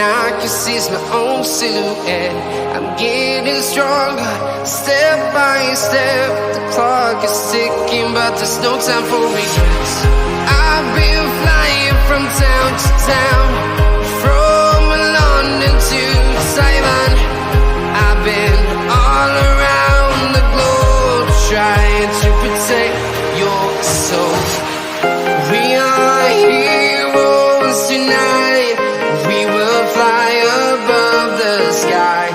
I can seize my own silhouette. I'm getting stronger, step by step. The clock is ticking, but there's no time for regrets. I've been flying from town to town, from London to Taiwan. I've been all around the globe, trying to protect your soul. We are heroes tonight. We will fly above the sky.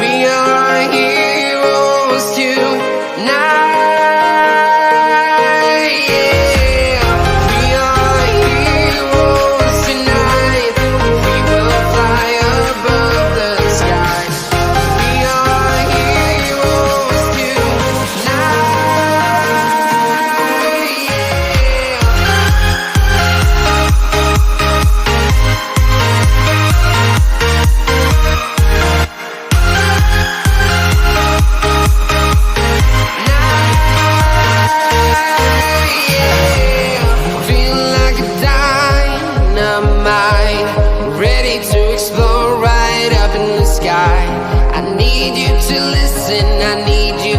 We are heroes tonight. Yeah. We are heroes tonight. We will fly above the sky. We are heroes tonight. Feel like a dynamite, ready to explode right up in the sky. I need you to listen, I need you